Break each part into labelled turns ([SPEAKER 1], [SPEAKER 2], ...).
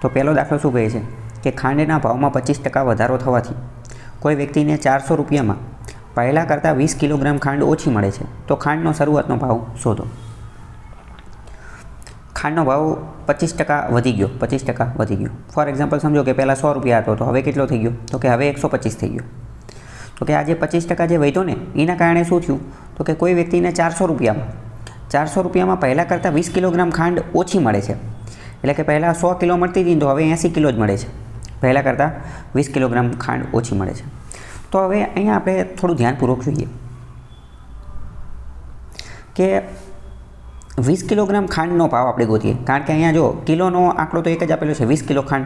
[SPEAKER 1] તો પહેલો દાખલો શું કહે છે કે ખાંડના ભાવમાં 25% વધારો થવાથી કોઈ વ્યક્તિને 400 રૂપિયામાં પહેલાં કરતાં 20 કિલોગ્રામ ખાંડ ઓછી મળે છે, તો ખાંડનો શરૂઆતનો ભાવ શોધો। ખાંડનો ભાવ 25% વધી ગયો, 25% વધી ગયો। ફોર એક્ઝામ્પલ સમજો કે પહેલાં 100 રૂપિયા હતો, તો હવે કેટલો થઈ ગયો? તો કે હવે 125 થઈ ગયો। તો કે આ જે 25% જે વધ્યો ને એના કારણે શું થયું? તો કે કોઈ વ્યક્તિને 400 રૂપિયામાં પહેલાં કરતાં 20 કિલોગ્રામ ખાંડ ઓછી મળે છે, એટલે કે પહેલાં 100 કિલો મળતી હતી તો હવે 80 કિલો જ મળે છે, પહેલાં કરતાં 20 કિલોગ્રામ ખાંડ ઓછી મળે છે। તો હવે અહીંયા આપણે થોડું ધ્યાનપૂર્વક જોઈએ કે 20 કિલોગ્રામ ખાંડનો ભાવ આપણે ગોતીએ, કારણ કે અહીંયા જો કિલોનો આંકડો તો એક જ આપેલો છે, 20 કિલો ખાંડ।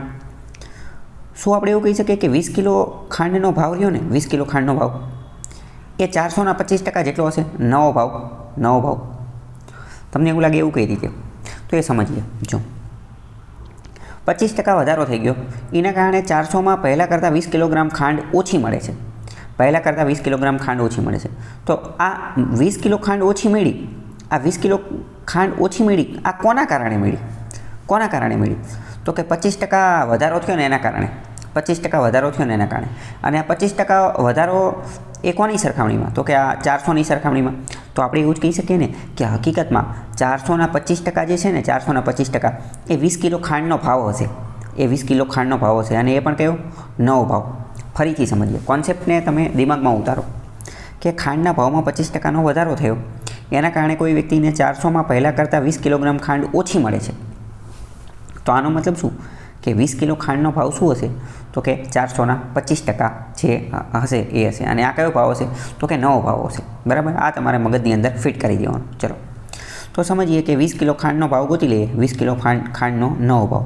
[SPEAKER 1] શું આપણે એવું કહી શકીએ કે 20 કિલો ખાંડનો ભાવ રહ્યો ને, 20 કિલો ખાંડનો ભાવ એ 400ના 25% જેટલો હશે, નવો ભાવ। તમને એવું લાગે એવું કઈ રીતે? તો એ સમજીએ। જો 25% વધારો થઈ ગયો, એના કારણે 400માં પહેલાં કરતાં 20 કિલોગ્રામ ખાંડ ઓછી મળે છે, પહેલાં કરતાં 20 કિલોગ્રામ ખાંડ ઓછી મળે છે। તો આ 20 કિલો ખાંડ ઓછી મળી, આ 20 કિલો ખાંડ ઓછી મળી, આ કોના કારણે મળી? તો કે 25% વધારો થયો ને એના કારણે, 25% વધારો થયો ને એના કારણે। અને આ 25% વધારો એ કોની સરખામણીમાં? તો કે આ 400ની સરખામણીમાં। તો આપણે એવું જ કહી શકીએ ને કે હકીકતમાં 400ના 25% જે છે ને, 400ના 25% એ 20 કિલો ખાંડનો ભાવ હશે, એ 20 કિલો ખાંડનો ભાવ હશે, અને એ પણ કયો? નવો ભાવ। ફરીથી સમજીએ, કોન્સેપ્ટને તમે દિમાગમાં ઉતારો કે ખાંડના ભાવમાં 25%નો વધારો થયો, એના કારણે કોઈ વ્યક્તિને 400માં પહેલાં કરતાં 20 કિલોગ્રામ ખાંડ ઓછી મળે છે। તો આનો મતલબ શું કે 20 કિલો ખાંડનો ભાવ શું હશે? તો કે 400ના 25% જે હશે એ હશે, અને આ કયો ભાવ હશે? તો કે નવો ભાવ હશે, બરાબર? આ તમારે મગજની અંદર ફિટ કરી દેવાનું। ચલો તો સમજીએ કે 20 કિલો ખાંડનો ભાવ ગોતી લઈએ, 20 કિલો ખાંડનો નવો ભાવ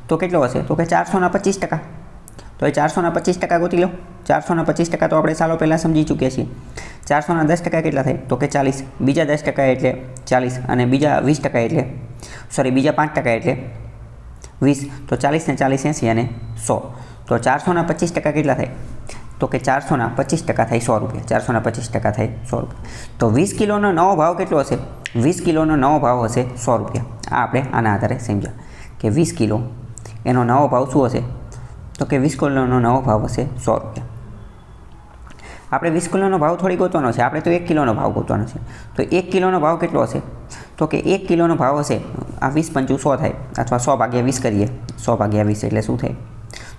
[SPEAKER 1] તો કેટલો હશે? તો કે 400ના 25%। તો એ 400ના 25% ગોતી લો। 400ના 25% તો આપણે સાલો પહેલાં સમજી ચૂક્યા છીએ। 400ના 10% કેટલા થાય? તો કે 40, બીજા 10% એટલે 40, અને બીજા 20% એટલે બીજા 5% એટલે 20, તો 40 ને 40 80 અને 100, તો 400ના 25% કેટલા થાય? તો કે 400ના 25% થાય 100 રૂપિયા, 400ના 25% થાય 100 રૂપિયા। તો 20 કિલોનો નવો ભાવ કેટલો હશે? 20 કિલોનો નવો ભાવ હશે 100 રૂપિયા। આ આપણે આના આધારે સમજ્યા કે 20 કિલો એનો નવો ભાવ શું હશે? તો કે 20 કિલોનો નવો ભાવ હશે 100 રૂપિયા। આપણે 20 કિલોનો ભાવ થોડી ગોતવાનો છે, આપણે તો 1 કિલોનો ભાવ ગોતવાનો છે। તો 1 કિલોનો ભાવ કેટલો હશે? તો કે 1 કિલોનો ભાવ હશે, આ 20 પંચું 100 થાય, અથવા 100/20 કરીએ, 100/20 એટલે શું થાય?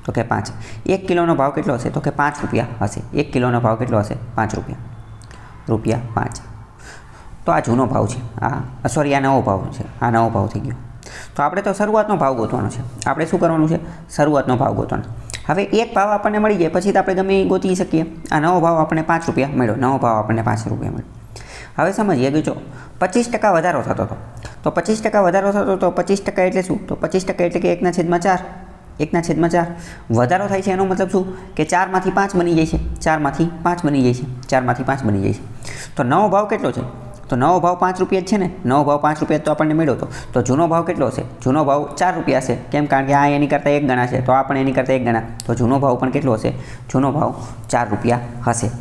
[SPEAKER 1] તો કે 5। 1 કિલોનો ભાવ કેટલો હશે? તો કે 5 રૂપિયા હશે। 1 કિલોનો ભાવ કેટલો હશે? 5 રૂપિયા, 5। તો આ જૂનો ભાવ છે, આ નવો ભાવ છે, આ નવો ભાવ થઈ ગયો। તો આપણે તો શરૂઆતનો ભાવ ગોતવાનો છે, આપણે શું કરવાનું છે? શરૂઆતનો ભાવ ગોતવાનો। હવે એક ભાવ આપણને મળી જાય પછી તો આપણે ગમે એ ગોતી શકીએ। આ નવો ભાવ આપણને 5 રૂપિયા મળ્યો, નવો ભાવ આપણને 5 રૂપિયા મળ્યો। હવે સમજીએ કે જો 25% વધારો થતો હતો, તો 25% વધારો થતો તો 25% એટલે શું? તો 25% એટલે કે 1/4, 1/4 વધારો થાય છે, એનો મતલબ શું કે 4માંથી 5 બની જાય છે, 4માંથી 5 બની જાય છે, 4માંથી 5 બની જાય છે। તો નવો ભાવ કેટલો છે? તો નવો ભાવ 5 રૂપિયા જ છે ને, નવો ભાવ 5 રૂપિયા તો આપણને મળ્યો હતો। તો જૂનો ભાવ કેટલો હશે? જૂનો ભાવ 4 રૂપિયા હશે, કેમ? કારણ કે આ એની કરતાં 1 ગણા છે, તો આ પણ એની કરતાં 1 ગણા, તો જૂનો ભાવ પણ કેટલો હશે? જૂનો ભાવ 4 રૂપિયા હશે।